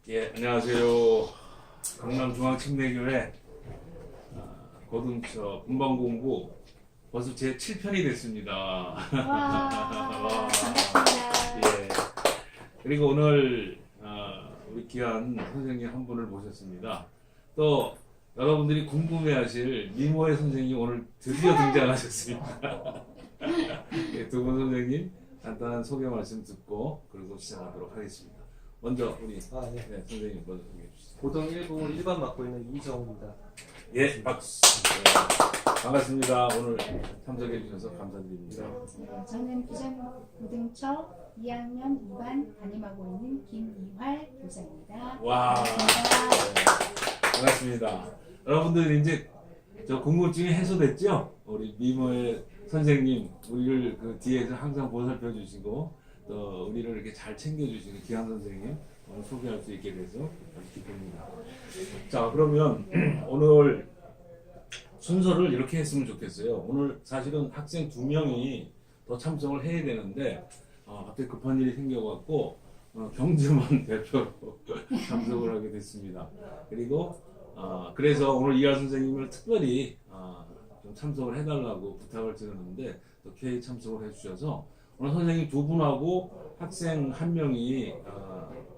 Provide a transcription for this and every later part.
예, 안녕하세요. 강남중앙침례교회 고등처 분방공부 벌써 제 7편이 됐습니다. 와, 반갑습니다. 예. 그리고 오늘 우리 귀한 선생님 한 분을 모셨습니다. 또 여러분들이 궁금해하실 미모의 선생님 오늘 드디어 등장하셨습니다. 예, 두 분 선생님 간단한 소개 말씀 듣고 그리고 시작하도록 하겠습니다. 먼저 우리 네. 선생님 먼저 소개해 주시죠. 고등 1부 1반 맡고 있는 이정우입니다. 예, 박수. 예, 반갑습니다. 오늘 참석해 주셔서 감사드립니다. 네, 저는 부천고등처 2학년 2반 담임하고 있는 김이활 교사입니다. 와, 반갑습니다. 반갑습니다. 여러분들 이제 저 궁금증이 해소됐죠? 우리 미모의 선생님, 우리를 그 뒤에서 항상 보살펴 주시고 또 우리를 이렇게 잘 챙겨 주시는 귀한 선생님 오늘 소개할 수 있게 돼서 아주 기쁩니다. 자, 그러면 오늘 순서를 이렇게 했으면 좋겠어요. 오늘 사실은 학생 2명이 더 참석을 해야 되는데 갑자기 급한 일이 생겨갖고 경제만 대표로 참석을 하게 됐습니다. 그리고 그래서 오늘 이할 선생님을 특별히 좀 참석을 해달라고 부탁을 드렸는데 또 쾌히 참석을 해주셔서 오늘 선생님 2분하고 학생 1명이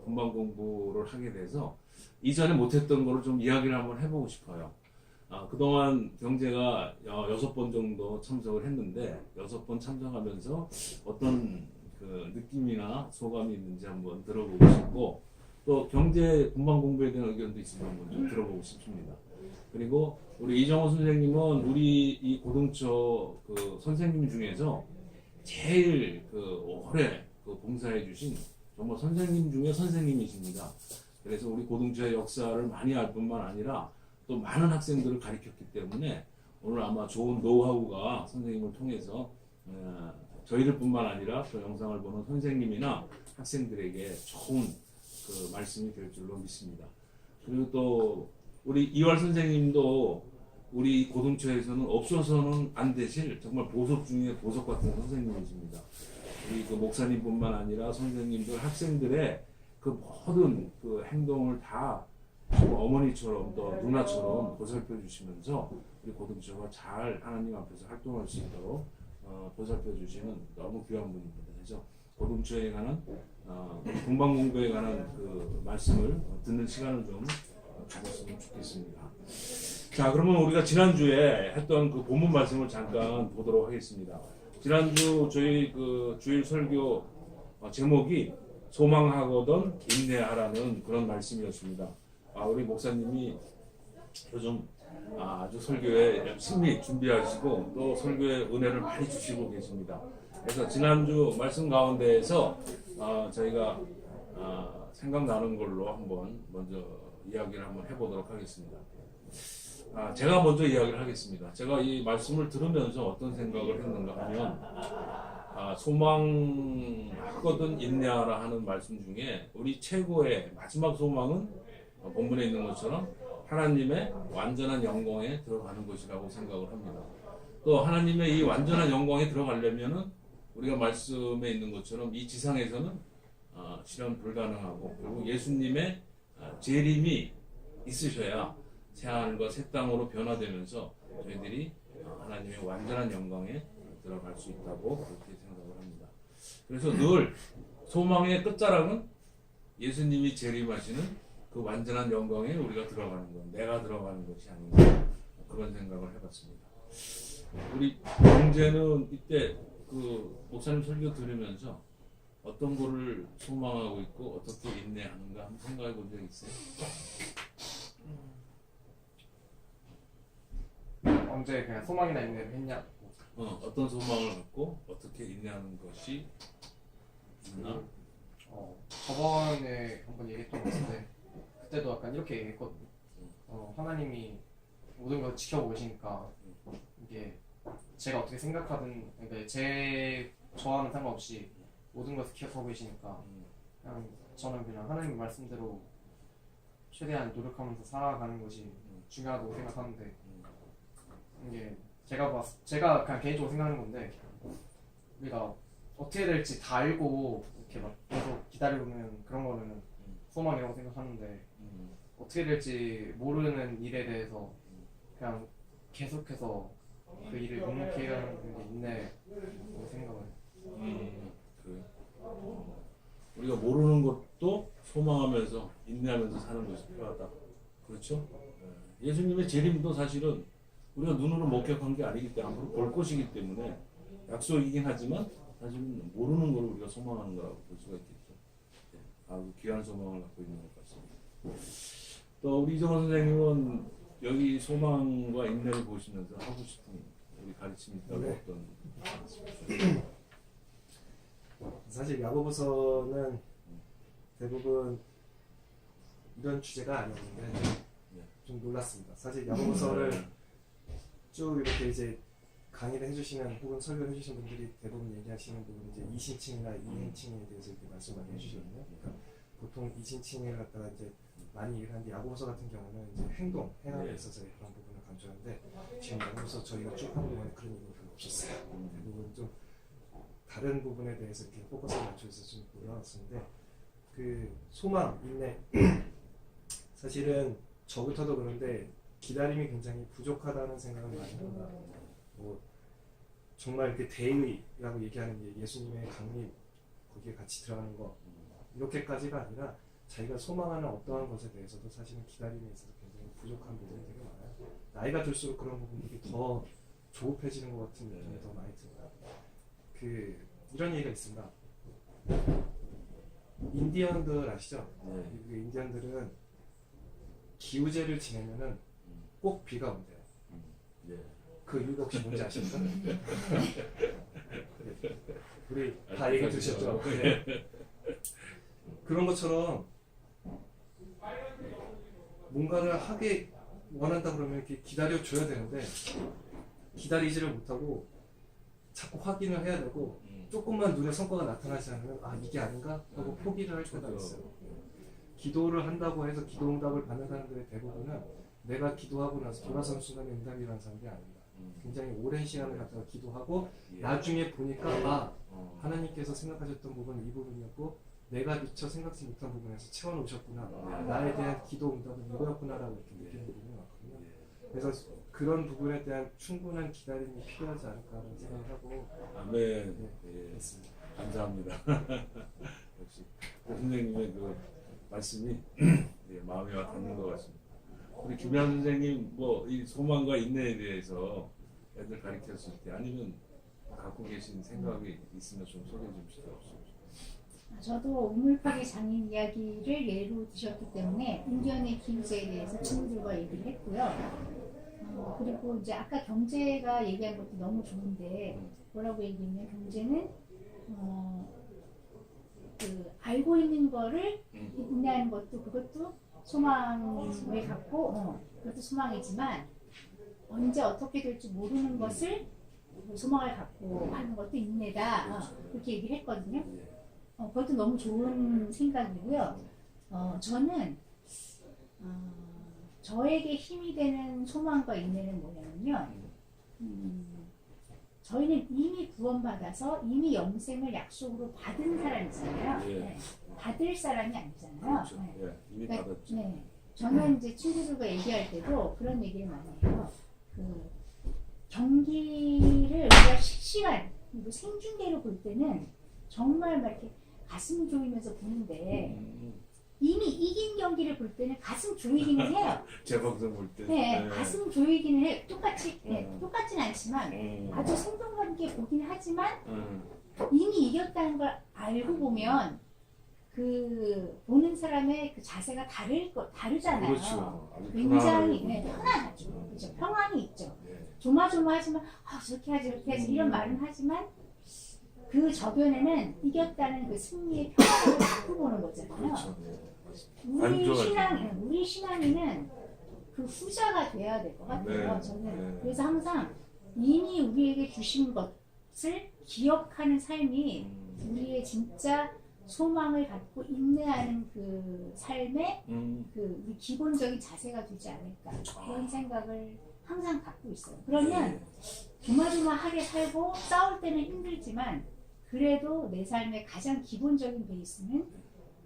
분반 공부를 하게 돼서 이전에 못했던 거를 좀 이야기를 한번 해보고 싶어요. 그동안 경제가 6번 정도 참석을 했는데 6번 참석하면서 어떤 그 느낌이나 소감이 있는지 한번 들어보고 싶고 또 경제 분반 공부에 대한 의견도 있으면 한번 좀 들어보고 싶습니다. 그리고 우리 이정호 선생님은 우리 이 고등처 그 선생님 중에서 제일 그 오래 그 봉사해 주신 정말 선생님 중에 선생님이십니다. 그래서 우리 고등처의 역사를 많이 알 뿐만 아니라 또 많은 학생들을 가르쳤기 때문에 오늘 아마 좋은 노하우가 선생님을 통해서 저희들뿐만 아니라 또 영상을 보는 선생님이나 학생들에게 좋은 그 말씀이 될 줄로 믿습니다. 그리고 또 우리 이활 선생님도 우리 고등처에서는 없어서는 안 되실 정말 보석 중에 보석 같은 선생님이십니다. 우리 그 목사님뿐만 아니라 선생님들, 학생들의 그 모든 그 행동을 다 어머니처럼 또 누나처럼 보살펴 주시면서 우리 고등처가 잘 하나님 앞에서 활동할 수 있도록 보살펴 주시는 너무 귀한 분입니다. 그래서 고등처에 관한 분반 공부에 관한 그 말씀을 듣는 시간을 좀 가졌으면 좋겠습니다. 자, 그러면 우리가 지난주에 했던 그 본문 말씀을 잠깐 보도록 하겠습니다. 지난주 저희 그 주일 설교 제목이 소망하거든 인내하라는 그런 말씀이었습니다. 우리 목사님이 요즘 아주 설교에 열심히 준비하시고 또 설교에 은혜를 많이 주시고 계십니다. 그래서 지난주 말씀 가운데에서 저희가 생각나는 걸로 한번 먼저 이야기를 한번 해보도록 하겠습니다. 제가 먼저 이야기를 하겠습니다. 제가 이 말씀을 들으면서 어떤 생각을 했는가 하면 소망하거든 인내하라 하는 말씀 중에 우리 최고의 마지막 소망은 본문에 있는 것처럼 하나님의 완전한 영광에 들어가는 것이라고 생각을 합니다. 또 하나님의 이 완전한 영광에 들어가려면은 우리가 말씀에 있는 것처럼 이 지상에서는 실현 불가능하고 그리고 예수님의 재림이 있으셔야 새하늘과 새 땅으로 변화되면서 저희들이 하나님의 완전한 영광에 들어갈 수 있다고 그렇게 생각을 합니다. 그래서 늘 소망의 끝자락은 예수님이 재림하시는 그 완전한 영광에 우리가 들어가는 것, 내가 들어가는 것이 아닌가 그런 생각을 해봤습니다. 우리 경제는 이때 그 목사님 설교 들으면서 어떤 거를 소망하고 있고 어떻게 인내하는가 한번 생각해 본 적 있어요? 언제 그냥 소망이나 인내를 했냐? 어떤 소망을 갖고 어떻게 인내하는 것이 있나? 저번에 한번 얘기했던 것 같은데 그때도 약간 이렇게 얘기했거든요. 하나님이 모든 걸 지켜보시니까 이게 제가 어떻게 생각하든 그러니까 저와는 상관없이 모든 것을 기억하고 계시니까 그냥 저는 그냥 하나님 말씀대로 최대한 노력하면서 살아가는 것이 중요하다고 생각하는데 이게 제가 그냥 개인적으로 생각하는 건데 우리가 어떻게 될지 다 알고 이렇게 막 계속 기다리는 그런 거는 소망이라고 생각하는데 어떻게 될지 모르는 일에 대해서 그냥 계속해서 그 일을 묵묵히 해야 하는 게 인내라고 생각을 해요. 그래. 우리가 모르는 것도 소망하면서 인내하면서 사는 것이 필요하다. 그렇죠? 예수님의 재림도 사실은 우리가 눈으로 목격한 게 아니기 때문에 앞으로 볼 것이기 때문에 약속이긴 하지만 사실은 모르는 걸 우리가 소망하는 거라고 볼 수가 있겠죠. 아주 귀한 소망을 갖고 있는 것 같습니다. 또 우리 이정원 선생님은 여기 소망과 인내를 보시면서 하고 싶은 우리 가르침이 있다고 네. 어떤 사실 야고보서는 대부분 이런 주제가 아니었는데 좀 놀랐습니다. 사실 야고보서를 쭉 이렇게 이제 강의를 해주시는 혹은 설교를 해주신 분들이 대부분 얘기하시는 부분이 이제 이신칭이나 이행칭에 대해서 이렇게 말씀 많이 해주시거든요. 그러니까 보통 이신칭을 갖다가 이제 많이 얘기를 하는데 야고보서 같은 경우는 이제 행함에 있어서 그런 부분을 강조하는데 지금 야고보서 저희가 쭉 하는 동안에 그런 얘기가 별로 없었어요. 대부분 좀 다른 부분에 대해서 이렇게 포커스를 맞춰서 좀 올라왔었는데 그 소망, 인내 사실은 저부터도 그런데 기다림이 굉장히 부족하다는 생각을 많이 합니다. 뭐 정말 이렇게 대의라고 얘기하는 게 예수님의 강림 거기에 같이 들어가는 거 이렇게까지가 아니라 자기가 소망하는 어떠한 것에 대해서도 사실은 기다림에 있어서 굉장히 부족한 부분이 되게 많아요. 나이가 들수록 그런 부분들이 더 조급해지는 것 같은 느낌이 더 많이 듭니다. 이런 얘기가 있습니다. 인디언들 아시죠? 그 인디언들은 기우제를 지내면은 꼭 비가 온대요. 그 이유가 혹시 뭔지 아십니까? 우리 다 얘기 들으셨죠? 네. 그런 것처럼 뭔가를 하게 원한다 그러면 이렇게 기다려줘야 되는데 기다리지를 못하고 자꾸 확인을 해야 되고 조금만 눈에 성과가 나타나지 않으면 아 이게 아닌가 하고 포기를 할 때가 있어요. 기도를 한다고 해서 기도 응답을 받는 사람들의 대부분은 내가 기도하고 나서 돌아서는 순간에 응답이라는 사람들이 아닙니다. 굉장히 오랜 시간을 갖다가 기도하고 나중에 보니까 아 하나님께서 생각하셨던 부분은 이 부분이었고 내가 미처 생각지 못한 부분에서 채워놓으셨구나. 나에 대한 기도 응답은 이거였구나라고 이렇게 느끼는 부분이 많거든요. 그래서 그런 부분에 대한 충분한 기다림이 필요하지 않을까라는 생각을 하고 아멘. 했습니다. 감사합니다. 역시 선생님의 그 말씀이 마음에 와 닿는 것 같습니다. 우리 김현 선생님 뭐 이 소망과 인내에 대해서 애들 가르쳤을 때 아니면 갖고 계신 생각이 있으면 좀 소개해 주시죠. 저도 우물파기 장인 이야기를 예로 드셨기 때문에 인디언의 기우제에 대해서 친구들과 얘기를 했고요. 그리고 이제 아까 경제가 얘기한 것도 너무 좋은데 뭐라고 얘기했냐면 경제는 그 알고 있는 거를 인내하는 것도 그것도 소망을 갖고 그것도 소망이지만 언제 어떻게 될지 모르는 것을 소망을 갖고 하는 것도 인내다. 그렇게 얘기를 했거든요. 그것도 너무 좋은 생각이고요. 저는 저에게 힘이 되는 소망과 인내는 뭐냐면요. 저희는 이미 구원받아서 이미 영생을 약속으로 받은 사람이잖아요. 네. 받을 사람이 아니잖아요. 그렇죠. 네. 이미 그러니까, 받았죠. 네. 저는 이제 친구들과 얘기할 때도 그런 얘기를 많이 해요. 그 경기를 우리가 실시간 그리고 생중계로 볼 때는 정말 막 이렇게 가슴 조이면서 보는데 이미 이긴 경기를 볼 때는 가슴 조이기는 해요. 재방송 볼 때. 네, 가슴 조이기는 해요. 똑같이, 똑같진 않지만 아주 생동감 있게 보긴 하지만 이미 이겼다는 걸 알고 보면 그 보는 사람의 그 자세가 다르잖아요. 그렇죠. 굉장히 편안하죠. 그렇죠. 평안이 있죠. 조마조마하지만 저렇게 하지 저렇게 하지 이런 말은 하지만 그 저변에는 이겼다는 그 승리의 평안을 갖고 보는 거잖아요. 그렇죠. 우리 신앙인은 그 후자가 돼야 될 것 같아요. 저는 그래서 항상 이미 우리에게 주신 것을 기억하는 삶이 우리의 진짜 소망을 갖고 인내하는 그 삶의 그 우리 기본적인 자세가 되지 않을까 그런 생각을 항상 갖고 있어요. 그러면 조마조마하게 살고 싸울 때는 힘들지만 그래도 내 삶의 가장 기본적인 베이스는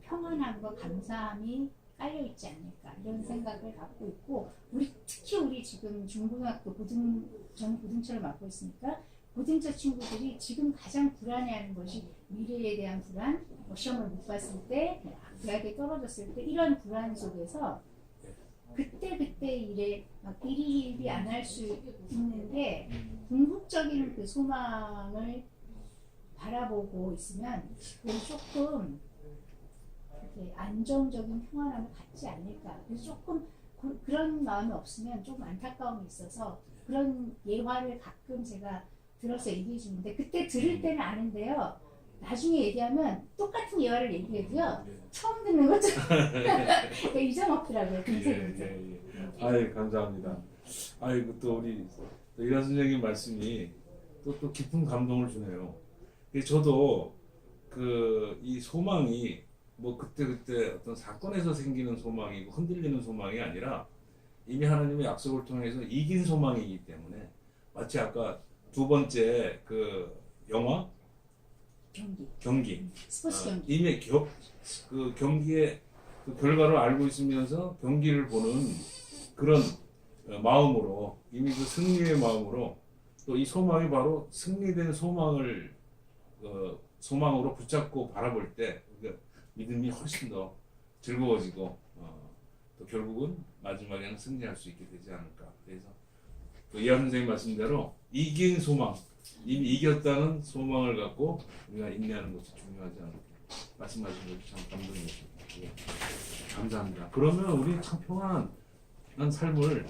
평안함과 감사함이 깔려 있지 않을까 이런 생각을 갖고 있고 특히 우리 지금 중고등학교 전 고등처를 맡고 있으니까 고등처 친구들이 지금 가장 불안해하는 것이 미래에 대한 불안, 뭐 시험을 못 봤을 때, 대학에 떨어졌을 때 이런 불안 속에서 그때 일에 막 일이 안 할 수 있는데 궁극적인 그 소망을 바라보고 있으면 그건 조금 이렇게 안정적인 평안함을 갖지 않을까. 그래서 조금 그런 마음이 없으면 조금 안타까움이 있어서 그런 예화를 가끔 제가 들어서 얘기해 주는데 그때 들을 때는 아는데요. 나중에 얘기하면 똑같은 예화를 얘기해도요. 처음 듣는 것처럼 잊어먹더라고요. 동생이. 아이 감사합니다. 아이고 또 우리 이란 선생님 말씀이 또 깊은 감동을 주네요. 저도 이 소망이 뭐 그때 어떤 사건에서 생기는 소망이고 흔들리는 소망이 아니라 이미 하나님의 약속을 통해서 이긴 소망이기 때문에 마치 아까 두 번째 그 영화 경기 스포츠 경기. 이미 그 경기의 그 결과를 알고 있으면서 경기를 보는 그런 마음으로 이미 그 승리의 마음으로 또 이 소망이 바로 승리된 소망으로 붙잡고 바라볼 때 믿음이 훨씬 더 즐거워지고 또 결국은 마지막에는 승리할 수 있게 되지 않을까. 그래서 또 이하 선생님 말씀대로 이긴 소망, 이미 이겼다는 소망을 갖고 우리가 인내하는 것이 중요하지 않을까. 말씀하신 것이 참 감동이었습니다. 예. 감사합니다. 그러면 우리 참 평안한 삶을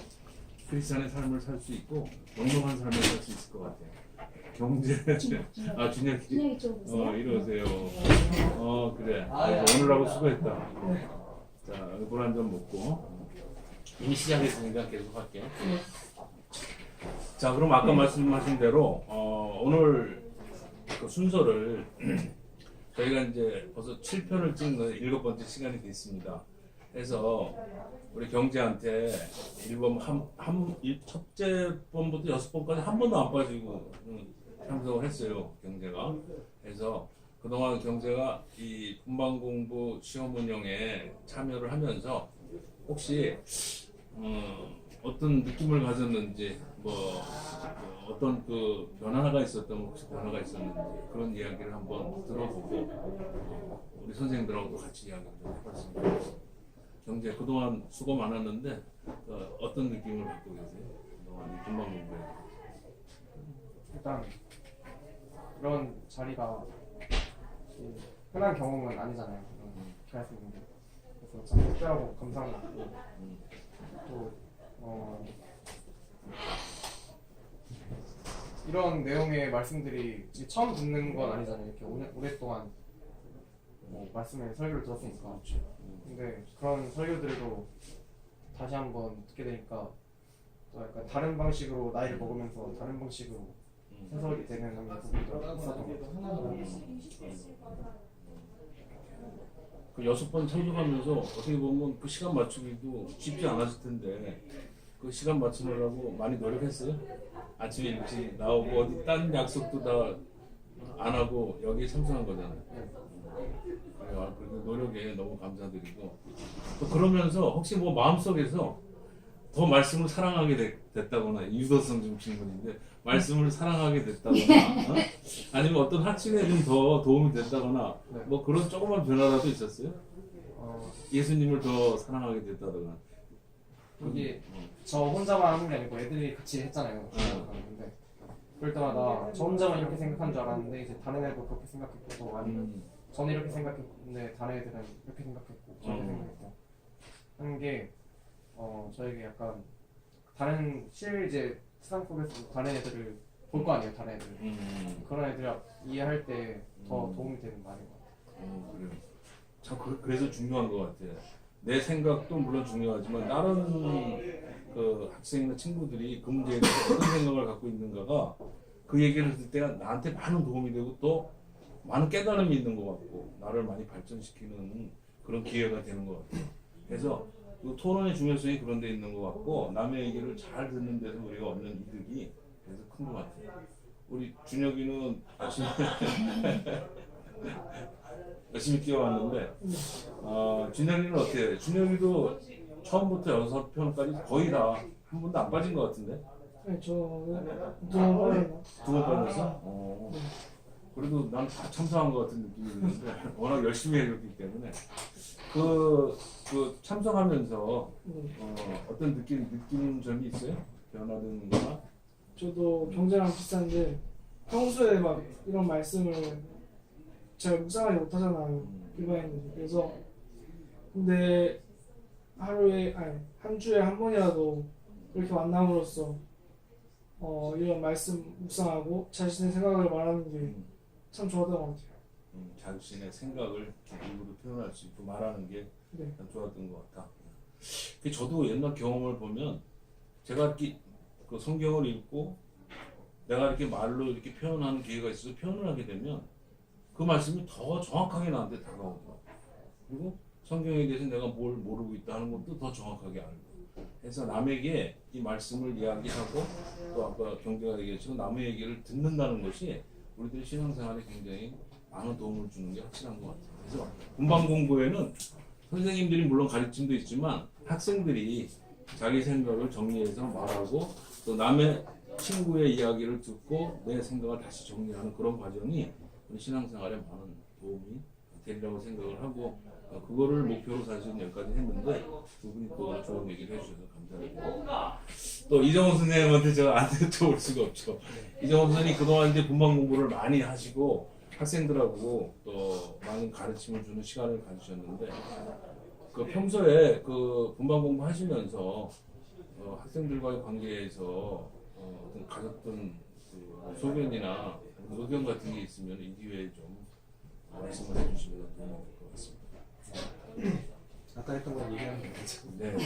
크리스찬의 삶을 살 수 있고 넉넉한 삶을 살 수 있을 것 같아요. 경제 준혁이 좀 이리 오세요. 그래. 오늘하고 수고했다. 자, 물 한 잔 먹고 이미 시작했으니까 계속 할게. 자, 그럼 아까 말씀하신 대로 오늘 그 순서를 저희가 이제 벌써 7편을 찍는 7번째 시간이 됐습니다. 그래서 우리 경제한테 1번 첫째 번부터 6번까지 한 번도 안 빠지고 참석을 했어요, 경제가. 그래서 그동안 경제가 이 분방공부 시험 운영에 참여를 하면서 혹시 어떤 느낌을 가졌는지 어떤 그 변화가 있었던 혹시 변화가 있었는지 그런 이야기를 한번 들어보고 우리 선생님들하고도 같이 이야기를 좀 해봤으면 좋겠습니다. 경제 그동안 수고 많았는데 어떤 느낌을 갖고 계세요? 그동안 이 분방공부에 일단 이런 자리가 흔한 경험은 아니잖아요. 이렇게 할 수 있는 게. 그래서 참 특별하고 감사하고 또 이런 내용의 말씀들이 처음 듣는 건 아니잖아요. 이렇게 오랫동안 말씀을 설교를 들었으니까. 근데 그런 설교들도 다시 한번 듣게 되니까 또 약간 다른 방식으로 나이를 먹으면서 다른 방식으로 해석이 되는 부분도 있었던 것 같아요. 그 6번 참석하면서 어떻게 보면 그 시간 맞추기도 쉽지 않았을 텐데 그 시간 맞추느라고 많이 노력했어요? 아침에 일찍 나오고 어디 딴 약속도 다 안 하고 여기에 참석한 거잖아요. 그래요. 그 노력에 너무 감사드리고 또 그러면서 혹시 뭐 마음속에서 더 말씀을 사랑하게 됐다거나 유도성 좀 질문인데 말씀을 사랑하게 됐다거나 아니면 어떤 학습에 좀 더 도움이 됐다거나 뭐 그런 조그만 변화라도 있었어요? 예수님을 더 사랑하게 됐다거나 이게 저 혼자만 하는 게 아니고 애들이 같이 했잖아요. 근데 그럴 때마다 저 혼자만 이렇게 생각한 줄 알았는데 이제 다른 애도 그렇게 생각했고 또 아니면 저는 이렇게 생각했는데 다른 애들은 이렇게 생각했고 저렇게 생각했고 하는 게 저에게 약간 다른 이제 세상 속에서 다른 애들을 볼 거 아니에요. 다른 애들 그런 애들 이해할 때 더 도움이 되는 말인 것 같아요. 그래요. 참 그래서 중요한 것 같아요. 내 생각도 물론 중요하지만 다른 그 학생이나 친구들이 그 문제에 대해서 어떤 생각을 갖고 있는가가 그 얘기를 들을 때가 나한테 많은 도움이 되고 또 많은 깨달음이 있는 것 같고 나를 많이 발전시키는 그런 기회가 되는 것 같아요. 그래서 그 토론의 중요성이 그런 데 있는 것 같고 남의 얘기를 잘 듣는 데서 우리가 얻는 이득이 그래서 큰 것 같아요. 우리 준혁이는 아침에 열심히 뛰어왔는데 준영이는 어때요? 준영이도 처음부터 6편까지 거의 다 한 번도 안 빠진 것 같은데? 네, 저는 두번 2번 빠졌어? 그래도 난 다 참석한 것 같은 느낌이 드는데 워낙 열심히 해줬기 때문에 그 참석하면서 어떤 느끼는 점이 있어요? 변화된 거나? 저도 경제랑 비슷한데 평소에 막 이런 말씀을 제가 묵상하지 못하잖아요. 일반인들이. 그래서 근데 한 주에 한 번이라도 이렇게 만남으로써 이런 말씀 묵상하고 자신의 생각을 말하는 게 참 좋았던 것 같아요. 자신의 생각을 입으로 표현할 수 있고 말하는 게 네. 좋았던 것 같다. 저도 옛날 경험을 보면 제가 그 성경을 읽고 내가 이렇게 말로 이렇게 표현하는 기회가 있어서 표현을 하게 되면 그 말씀이 더 정확하게 나한테 다가오더라고요. 그리고 성경에 대해서 내가 뭘 모르고 있다 하는 것도 더 정확하게 알고. 그래서 남에게 이 말씀을 이야기하고 또 아까 경제가 얘기했지만 남의 얘기를 듣는다는 것이 우리들 신앙생활에 굉장히 많은 도움을 주는 게 확실한 것 같아요. 그래서 본방 공부에는 선생님들이 물론 가르침도 있지만 학생들이 자기 생각을 정리해서 말하고 또 남의 친구의 이야기를 듣고 내 생각을 다시 정리하는 그런 과정이 우리 신앙생활에 많은 도움이 되리라고 생각을 하고 그거를 목표로 사실 여기까지 했는데 두 분이 또 좋은 얘기를 해주셔서 감사드리고 또 이정훈 선생님한테 제가 안 여쭤볼 수가 없죠. 이정훈 선생님이 그동안 이제 본방 공부를 많이 하시고 학생들하고 또 많은 가르침을 주는 시간을 가지셨는데 그 평소에 그 본방 공부 하시면서 학생들과의 관계에서 어떤 가졌던 그 소견이나 의견 같은 게 있으면 이 기회에 좀 말씀을 해주시면 도움이 될 것 같습니다. 아까 했던 거 얘기하면 되죠. 네.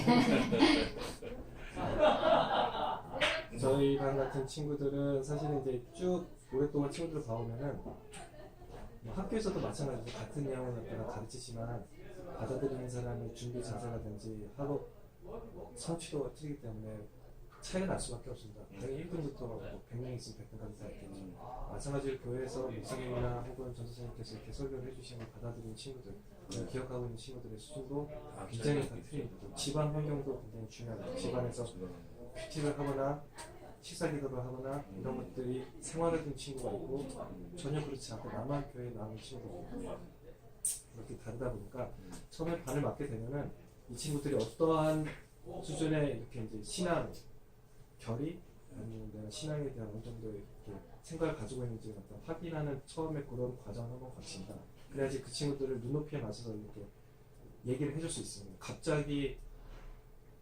저희 반 같은 친구들은 사실은 이제 쭉 오랫동안 친구들을 봐오면은 뭐 학교에서도 마찬가지로 같은 내용을 갖다가 가르치지만 받아들이는 사람의 준비 자세라든지 하고 성취도가 틀리기 때문에 차이가 날 수밖에 없습니다. 당연히 1등부터 100명 있으면 100등까지 다 있겠죠. 마찬가지로 교회에서 목사님이나 혹은 전도사님께서 이렇게 설교를 해주시는 걸 받아들이는 친구들, 기억하고 있는 친구들의 수준도 굉장히 다 틀립니다. 집안 환경도 굉장히 중요합니다. 집안에서 큐티를 하거나 식사 기도를 하거나 이런 것들이 생활하던 친구가 있고 전혀 그렇지 않고 나만 교회에 나오는 친구가 있고 그렇게 다르다 보니까 처음에 반을 맞게 되면은 이 친구들이 어떠한 수준의 이렇게 이제 신앙 결이 아니면 내가 신앙에 대한 어느 정도 이렇게 생각을 가지고 있는지 어떤 확인하는 처음에 그런 과정을 한번 거칩니다. 그래야지 그 친구들을 눈높이에 맞춰서 이렇게 얘기를 해줄 수 있습니다. 갑자기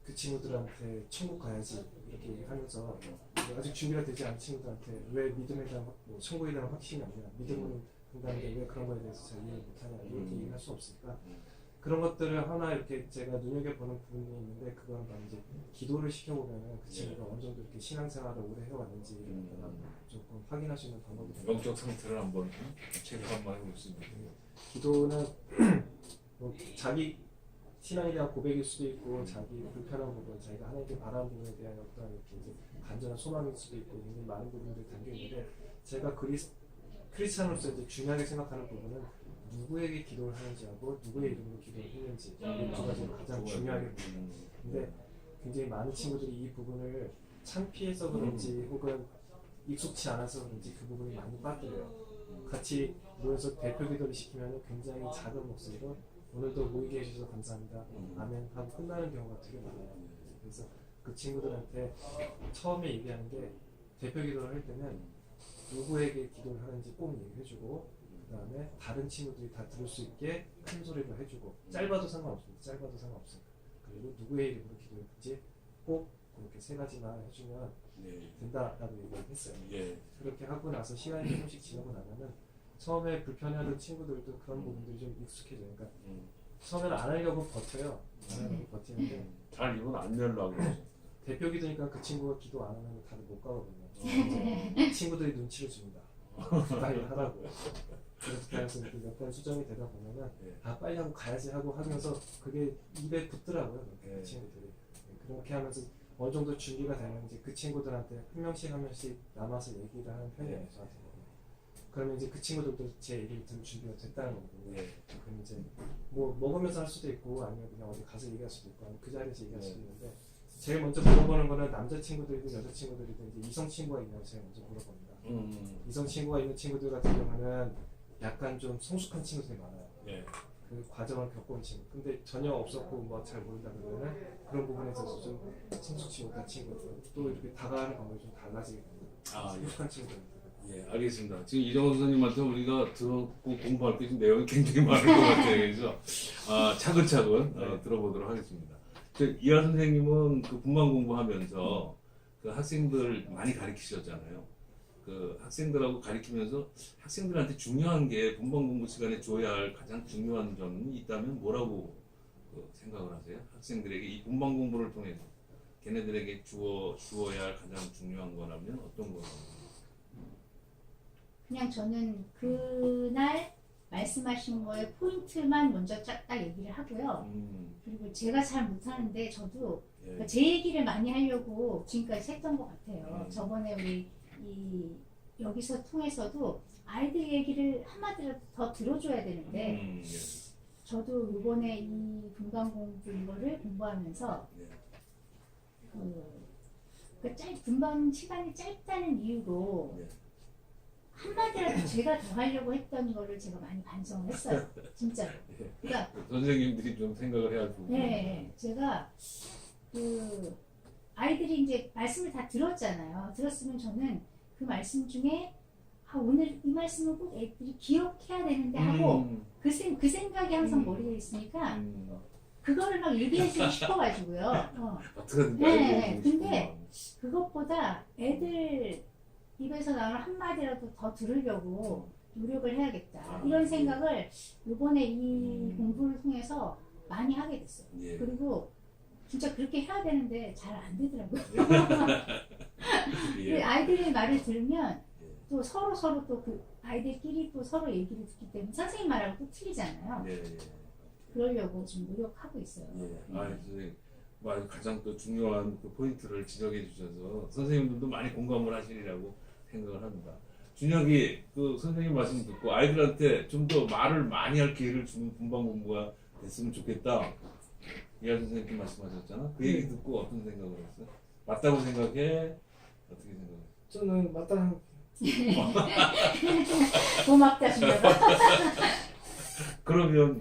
그 친구들한테 천국 가야지 이렇게 얘기하면서 아직 준비가 되지 않은 친구들한테 왜 믿음에 대한 뭐 천국에 대한 확신이 없냐, 믿음으로 한다는데 왜 그런 거에 대해서 잘 이해 못하냐 이렇게 얘기할 수 없으니까 그런 것들을 하나 이렇게 제가 눈여겨보는 부분이 있는데 그건 바로 이제 기도를 시켜보면 그 친구가 어느 정도 이렇게 신앙생활을 오래 해왔는지 조금 확인할 수 있는 방법이 됩니다. 영적 상태를 한번 체크 한번 해보겠습니다. 기도는 뭐 자기 신앙에 대한 고백일 수도 있고 자기 불편한 부분, 자기가 하나님께 바라는 부분에 대한 어떤 이렇게 이제 간절한 소망일 수도 있고 굉장히 많은 부분들이 담겨 있는데 제가 크리스찬으로서 이제 중요하게 생각하는 부분은 누구에게 기도를 하는지 하고 누구의 이름으로 기도를 했는지 이 두 가지를 가장 중요하게 봅니다. 근데 굉장히 많은 친구들이 이 부분을 창피해서 그런지 혹은 익숙치 않아서 그런지 그 부분이 많이 빠뜨려요. 같이 모여서 대표 기도를 시키면 굉장히 작은 목소리로 오늘도 모이게 해주셔서 감사합니다. 아멘 하고 끝나는 경우가 되게 많아요. 그래서 그 친구들한테 처음에 얘기하는 게 대표 기도를 할 때는 누구에게 기도를 하는지 꼭 얘기해주고 그 다음에 다른 친구들이 다 들을 수 있게 큰 소리로 해주고 짧아도 상관없습니다. 짧아도 상관없습니다. 그리고 누구의 이름으로 기도했는지 꼭 그렇게 세 가지만 해주면 된다라고 얘기를 했어요. 그렇게 하고 나서 시간이 조금씩 지나고 나면은 처음에 불편해하던 친구들도 그런 부분들이 좀 익숙해져요. 그러니까 처음에는 안 하려고 버텨요. 안 하려고 버티는데 잘 이건 안 열라고 대표 기도니까 그 친구가 기도 안 하면 다들 못 가거든요. 친구들이 눈치를 줍니다. 빨리 하라고요. 그래서 이렇게 몇 번 수정이 되다 보면은 아 빨리 하고 가야지 하고 하면서 그게 입에 붙더라고요. 그 친구들이. 그렇게 하면서 어느 정도 준비가 되면 이제 그 친구들한테 한 명씩 남아서 얘기를 하는 편이에요. 저한테. 그러면 이제 그 친구들도 제 얘기를 들을 준비가 됐다는 거고. 예. 그럼 이제 뭐 먹으면서 할 수도 있고 아니면 그냥 어디 가서 얘기할 수도 있고 아니면 그 자리에서 얘기할 수도 있는데 제일 먼저 물어보는 거는 남자 친구들이든 여자 친구들이든 이제 이성 친구가 있냐고 제일 먼저 물어봅니다. 이성 친구가 있는 친구들 같은 경우는 약간 좀 성숙한 친구들이 많아요. 예. 그 과정을 겪어온 친구. 근데 전혀 없었고 뭐 잘 모른다 그러면 그런 부분에 있어서 좀 성숙치 못한 친구들 또 이렇게 다가가는 방법이 좀 달라지게 됩니다. 아, 예. 성숙한 친구들. 예, 알겠습니다. 지금 이정호 선생님한테 우리가 들었고 공부할 게 좀 내용이 굉장히 많을 것 같아요. 그래서 차근차근 들어보도록 하겠습니다. 이하 선생님은 그 분반 공부하면서 그 학생들 많이 가르치셨잖아요. 그 학생들하고 가르치면서 학생들한테 중요한 게 분반 공부 시간에 줘야 할 가장 중요한 점이 있다면 뭐라고 생각을 하세요? 학생들에게 이 분반 공부를 통해서 걔네들에게 주어야 할 가장 중요한 거라면 어떤 거예요? 그냥 저는 그날 말씀하신 거에 포인트만 먼저 딱 얘기를 하고요. 그리고 제가 잘 못하는데 저도 예. 그러니까 제 얘기를 많이 하려고 지금까지 했던 것 같아요. 저번에 우리 여기서 통해서도 아이들 얘기를 한마디라도 더 들어줘야 되는데 예. 저도 이번에 이 분간 공부 이거를 공부하면서 예. 분반 시간이 짧다는 이유로 예. 한마디라도 제가 더 하려고 했던 거를 제가 많이 반성을 했어요. 진짜로. 그러니까 선생님들이 좀 생각을 해야 할 부분. 네, 제가 아이들이 이제 말씀을 다 들었잖아요. 들었으면 저는 그 말씀 중에 오늘 이 말씀을 꼭 애들이 기억해야 되는데 하고 그 생각이 항상 머리에 있으니까 그거를 막 얘기해주고 싶어가지고요. 어떻게든 네, 근데 그것보다 애들 입에서 나오는 한마디라도 더 들으려고 노력을 해야겠다. 이런 생각을 이번에 이 공부를 통해서 많이 하게 됐어요. 예. 그리고 진짜 그렇게 해야 되는데 잘 안 되더라고요. 예. 아이들의 말을 들으면 예. 또 서로 또 그 아이들끼리 또 서로 얘기를 듣기 때문에 선생님 말하고 또 틀리잖아요. 예. 예. 그러려고 좀 노력하고 있어요. 예. 선생님, 가장 또 중요한 그 포인트를 지적해 주셔서 선생님들도 많이 공감을 하시리라고 생각을 합니다. 준혁이 그 선생님 말씀 듣고 아이들한테 좀 더 말을 많이 할 기회를 주는 분반 공부가 됐으면 좋겠다. 이하 선생님께 말씀하셨잖아. 그 얘기 듣고 어떤 생각을 했어? 맞다고 생각해? 어떻게 생각해? 저는 맞다는 고맙다 준혁아. 그러면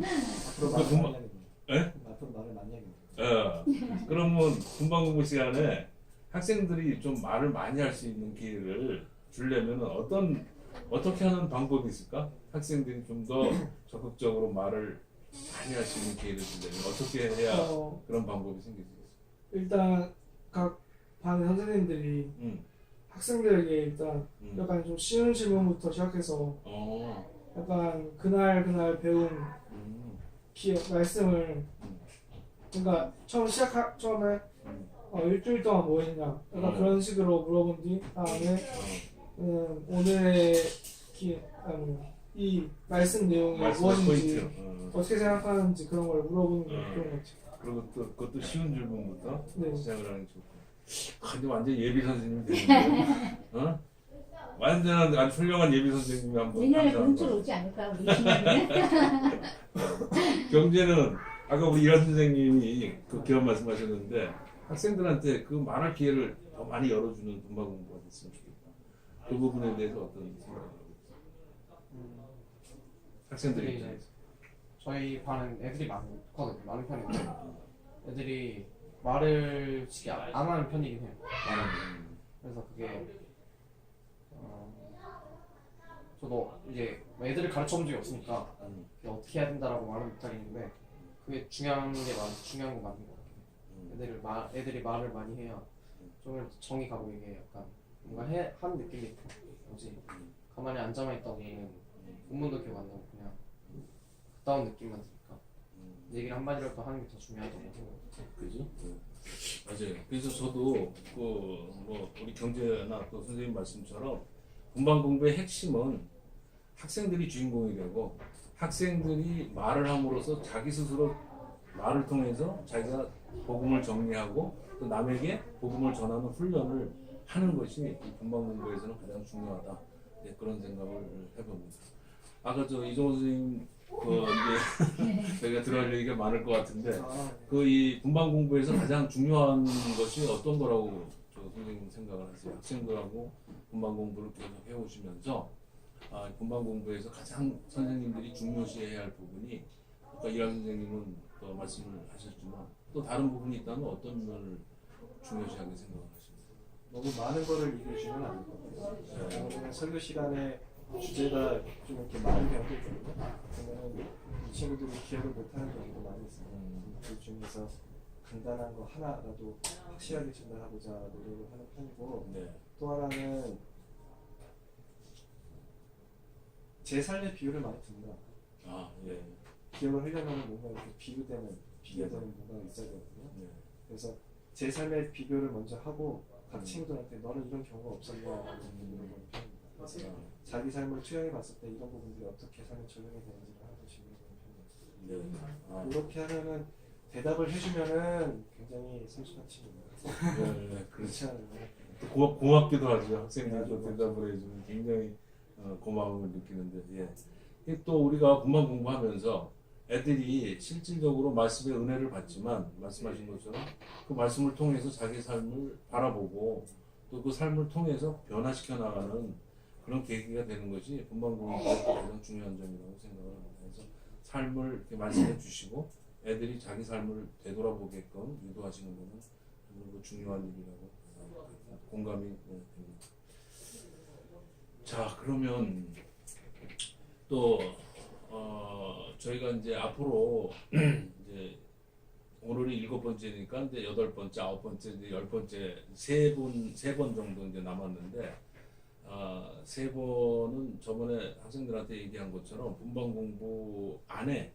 앞으로 그 말을 분반- 많이 하겠네요. 예? 앞으로 말을 많이 하겠네요. 그러면 분반 공부 시간에 학생들이 좀 말을 많이 할 수 있는 기회를 주려면 어떻게 하는 방법이 있을까? 학생들이 좀 더 적극적으로 말을 많이 할 수 있는 기회를 주려면 어떻게 해야 그런 방법이 생길 수 있을까? 일단 각 반 선생님들이 학생들에게 일단 약간 좀 쉬운 질문부터 시작해서 약간 그날 배운 말씀을 그러니까 처음에 일주일 동안 뭐 했냐 약간 그런 식으로 물어본 뒤 다음에 오늘의 이 말씀 내용이 무엇인지 어떻게 생각하는지 그런 걸 물어보는 게 그런 것 같아요. 그리고 또 그것도 쉬운 질문부터 네. 시작을 하는 게 좋고. 근데 완전 예비 선생님이 되는데, 완전한 아주 훌륭한 예비 선생님이 한번. 내년에 그런 줄 오지 않을까 우리 준혁이는? 경제는 아까 우리 이란 선생님이 그 기업 말씀하셨는데 학생들한테 그 말할 기회를 더 많이 열어주는 분반 공부가 됐으면 좋겠다. 그 부분에 대해서 어떤 생각을 하고 있어요? 학생들 이제 입장에서. 저희 반은 애들이 많거든요. 많은 편인데 애들이 말을 쉽게 안 하는 편이긴 해요. 그래서 그게 저도 이제 애들을 가르쳐 본 적이 없으니까 그게 어떻게 해야 된다라고 말은 못하겠는데 그게 중요한 거 맞는 것 같아요. 애들이 말을 많이 해야 좀 정이 가고 이게 약간 뭔가 한 느낌이 뭐지 가만히 앉아만 있다 보면 본문도 기억 안 나고 그냥 그다운 느낌만 드니까 얘기를 한마디라도 하는 게 더 중요하다고 생각해요. 그죠? 맞아요. 그래서 저도 뭐 우리 경제나 또 선생님 말씀처럼 분반 공부의 핵심은 학생들이 주인공이 되고 학생들이 말을 함으로써 자기 스스로 말을 통해서 자기가 복음을 정리하고 또 남에게 복음을 전하는 훈련을 하는 것이 이 분반 공부에서는 가장 중요하다. 네, 그런 생각을 해봅니다. 아까 저 이종호 선생님 그 이제 저희가 들어갈 얘기가 많을 것 같은데 그 이 분반 공부에서 가장 중요한 것이 어떤 거라고 저 선생님 생각을 하세요? 학생들하고 분반 공부를 계속 해오시면서 분반 공부에서 가장 선생님들이 중요시해야 할 부분이 아까 이란 선생님은 또 말씀을 하셨지만 또 다른 부분이 있다면 어떤 면을 중요시하게 생각하십니까? 너무 많은 거를 얘기해주면 안 되거든요. 왜냐면 설교 시간에 주제가 좀 이렇게 많은 경우도 있거든요. 그러면 이 친구들이 기억을 못하는 경우도 많이 있습니다. 그 중에서 간단한 거 하나라도 확실하게 전달하고자 노력을 하는 편이고, 네. 또 하나는 제 삶의 비유를 많이 듭니다. 예. 기억을 하려면 뭔가 이렇게 비교되는 뭔가 있어야 되거든요. 네. 그래서 제 삶의 비교를 먼저 하고 각 친구들한테 너는 이런 경우가 없었냐라고 물어보는 편입니다. 그래서 자기 삶을 투영해 봤을 때 이런 부분들이 어떻게 삶에 적용이 되는지를 한 번씩 물어보는 편입니다. 네. 이렇게 하면은 대답을 해주면은 굉장히 성숙한 친구입니다. 네. 그렇지 않으면 고맙기도 하죠. 학생들도 네, 대답을 해주면 굉장히 고마움을 느끼는데, 예. 또 우리가 분만 공부하면서 애들이 실질적으로 말씀의 은혜를 받지만 말씀하신 것처럼 그 말씀을 통해서 자기 삶을 바라보고 또 그 삶을 통해서 변화시켜 나가는 그런 계기가 되는 것이 분만 공부의 가장 중요한 점이라고 생각을 합니다. 그래서 삶을 이렇게 말씀해 주시고 애들이 자기 삶을 되돌아보게끔 유도하시는 것은 정말 중요한 일이라고 공감이 됩니다. 자, 그러면 또 저희가 이제 앞으로 이제 오늘이 7번째니까 이제 8번째, 9번째, 이제 10번째 세 번 정도 이제 남았는데 세 번은 저번에 학생들한테 얘기한 것처럼 분반 공부 안에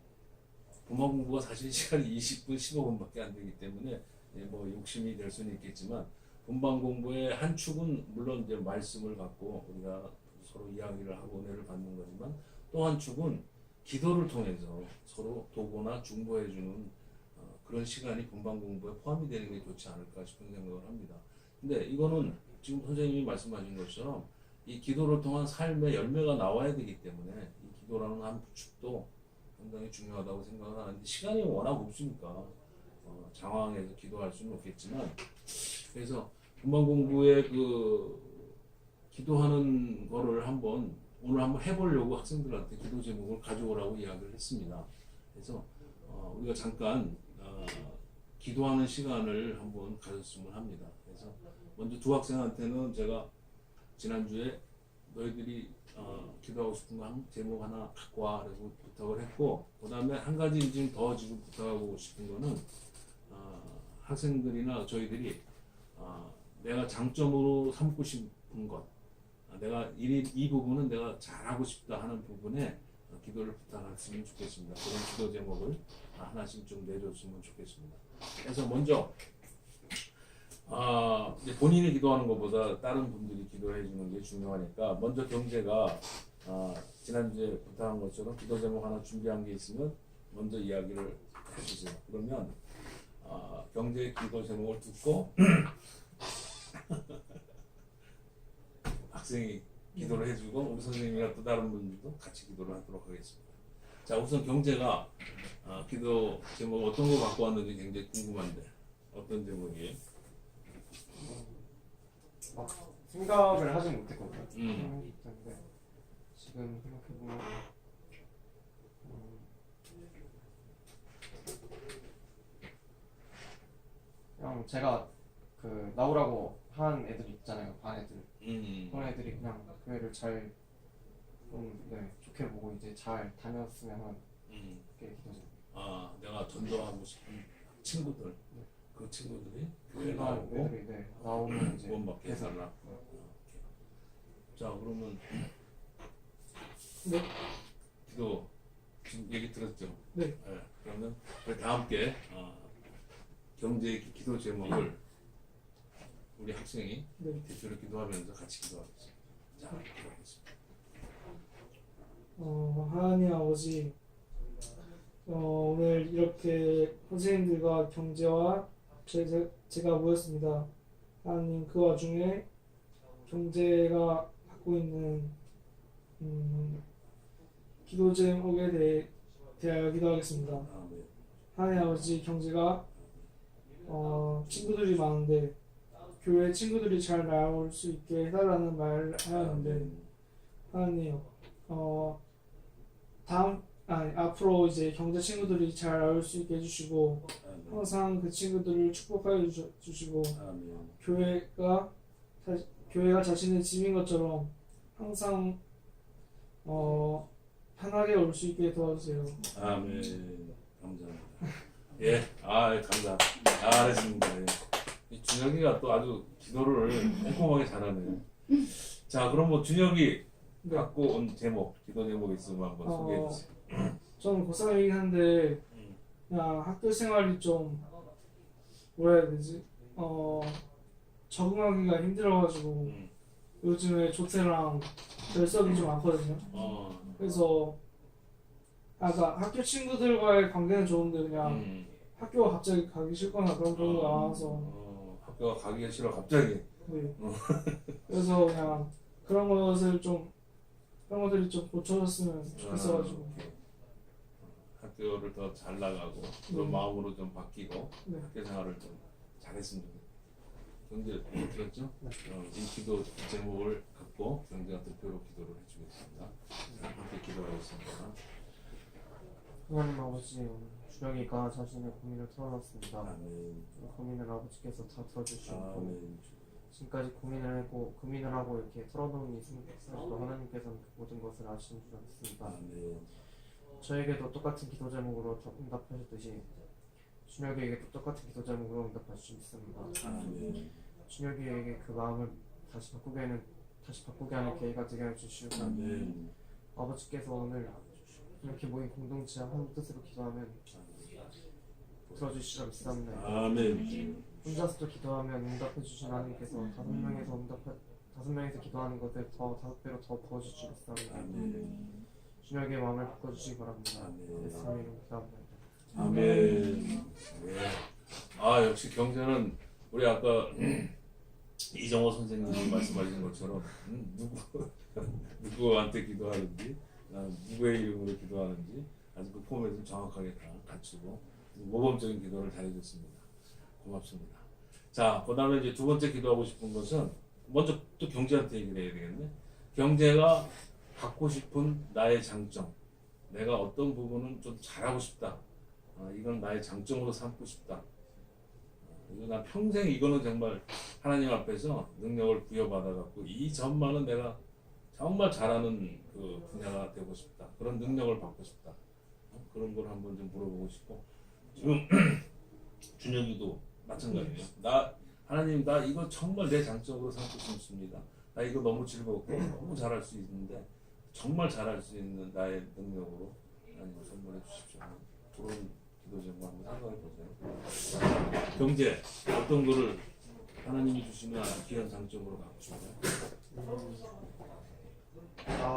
분반 공부가 사실 시간이 20분, 15분밖에 안 되기 때문에 뭐 욕심이 될 수는 있겠지만 분반 공부의 한 축은 물론 이제 말씀을 갖고 우리가 서로 이야기를 하고 은혜를 받는 거지만 또 한 축은 기도를 통해서 서로 도구나 중보해주는 그런 시간이 분반 공부에 포함이 되는 게 좋지 않을까 싶은 생각을 합니다. 근데 이거는 지금 선생님이 말씀하신 것처럼 이 기도를 통한 삶의 열매가 나와야 되기 때문에 이 기도라는 한 축도 상당히 중요하다고 생각을 하는데 시간이 워낙 없으니까 장황해서 기도할 수는 없겠지만 그래서 분반 공부의 그 기도하는 거를 오늘 한번 해보려고 학생들한테 기도 제목을 가져오라고 이야기를 했습니다. 그래서 우리가 잠깐 기도하는 시간을 한번 가졌으면 합니다. 그래서 먼저 두 학생한테는 제가 지난주에 너희들이 기도하고 싶은 거 제목 하나 갖고 와라고 부탁을 했고 그 다음에 한 가지 지금 더 지금 부탁하고 싶은 거는 학생들이나 저희들이 내가 장점으로 삼고 싶은 것 내가 이 부분은 내가 잘하고 싶다 하는 부분에 기도를 부탁했으면 좋겠습니다. 그런 기도 제목을 하나씩 좀 내줬으면 좋겠습니다. 그래서 먼저 이제 본인이 기도하는 것보다 다른 분들이 기도해 주는 게 중요하니까 먼저 경제가 지난주에 부탁한 것처럼 기도 제목 하나 준비한 게 있으면 먼저 이야기를 해주세요. 그러면 경제의 기도 제목을 듣고 학생이 기도를 해주고 우리 선생님이나 또 다른 분들도 같이 기도를 하도록 하겠습니다. 자, 우선 경제가 기도 제목 어떤 거 갖고 왔는지 굉장히 궁금한데 어떤 제목이에요? 생각을 하지 못했거든요. 음. 근데 지금 생각해보면 그냥 제가 그 나오라고 한 애들 있잖아요. 반 애들. 그런 애들이 그냥 교회를 잘 좋게 보고 이제 잘 다녔으면 하는 게 기도죠. 내가 전도하고 싶은 친구들, 그 친구들이 교회 그런 나오고 애들이 나오면 이제 구원받게 해달라. 자, 그러면 네. 기도 지금 얘기 들었죠? 네. 그러면 우리 다 함께 경제의 기도 제목을 우리 학생이 네. 대표로 기도하면서 같이 기도하겠습니다. 자, 기도하겠습니다. 하나님 아버지, 오늘 이렇게 선생님들과 경제와 제가 모였습니다. 하나님 그 와중에 경제가 갖고 있는 기도 제목에 대하여 기도하겠습니다. 아멘. 하나님 아버지, 경제가 친구들이 많은데 교회 친구들이 잘 나올 수 있게 해달라는 말을 하였는데 하나님 앞으로 이제 경제 친구들이 잘 나올 수 있게 해주시고 항상 그 친구들을 축복하여 주시고 아멘. 교회가 자신의 집인 것처럼 항상 편하게 올 수 있게 도와주세요. 아멘. 감사합니다. 예, 감사. 잘했습니다. 예. 이 준혁이가 또 아주 기도를 꼼꼼하게 잘하네요. 자, 그럼 뭐 준혁이 네. 갖고 온 제목, 기도 제목 있으면 한번 소개해 주세요. 저는 고3이긴 한데 그냥 학교 생활이 좀 뭐라 해야 되지? 적응하기가 힘들어가지고 요즘에 조퇴랑 결석이 좀 많거든요. 그래서 그러니까 학교 친구들과의 관계는 좋은데 그냥 학교가 갑자기 가기 싫거나 그런 경우가 많아서 학교가 가기가 싫어 갑자기. 네. 그래서 그냥 그런 것들이 좀 고쳐졌으면 좋겠어가지고. 학교를 더 잘 나가고 그런 마음으로 좀 바뀌고 네. 학교 생활을 좀 잘했으면 좋겠어요. 경제 들었죠? 이 기도 제목을 갖고 경제가 대표로 기도를 해주겠습니다. 함께 기도하겠습니다. 하나님 아버지, 오늘 준혁이가 자신의 고민을 털어놨습니다. 아멘. 그 고민을 아버지께서 다 들어주시고 아멘. 지금까지 고민을 하고 이렇게 털어놓은 이 순간에도 하나님께서는 그 모든 것을 아시는 줄 믿습니다. 아멘. 저에게도 똑같은 기도 제목으로 응답하셨듯이 준혁이에게도 똑같은 기도 제목으로 응답하실 수 있습니다. 아멘. 준혁이에게 그 마음을 다시 바꾸게 하는 계기가 되게 해주시고 아멘. 아버지께서 오늘 이렇게 모인 공동체 한 뜻으로 기도하면 들어주시리라 믿습니다. 아멘. 혼자서도 기도하면 응답해 주신 하나님께서 다섯 명이서 기도하는 것을 더 5배로 더 부어주실 줄 믿습니다. 아멘. 준혁이의 마음을 바꿔주시기 바랍니다. 아멘. 예수님의 이름으로 기도합니다. 아멘. 네. 역시 경제는 우리 아까 이정호 선생님이 말씀하신 것처럼 누구한테 기도하는지 누구의 이름으로 기도하는지 아주 그 포맷을 정확하게 다 갖추고 모범적인 기도를 잘해줬습니다. 고맙습니다. 자, 그 다음에 이제 두 번째 기도하고 싶은 것은 먼저 또 경제한테 얘기를 해야 되겠네. 경제가 갖고 싶은 나의 장점, 내가 어떤 부분은 좀 잘하고 싶다. 이건 나의 장점으로 삼고 싶다. 이거 나 평생 이거는 정말 하나님 앞에서 능력을 부여받아갖고 이 점만은 내가 정말 잘하는 그 분야가 되고 싶다. 그런 능력을 받고 싶다. 그런 걸 한번 좀 물어보고 싶고 지금 준혁이도 마찬가지예요. 하나님 나 이거 정말 내 장점으로 삼고 싶습니다. 나 이거 너무 즐겁고 너무 잘할 수 있는데 정말 잘할 수 있는 나의 능력으로 하나님 선물해 주십시오. 그런 기도 제목 한번 생각해 보세요. 경제 어떤 거를 하나님이 주시는 귀한 장점으로 갖고 싶어요?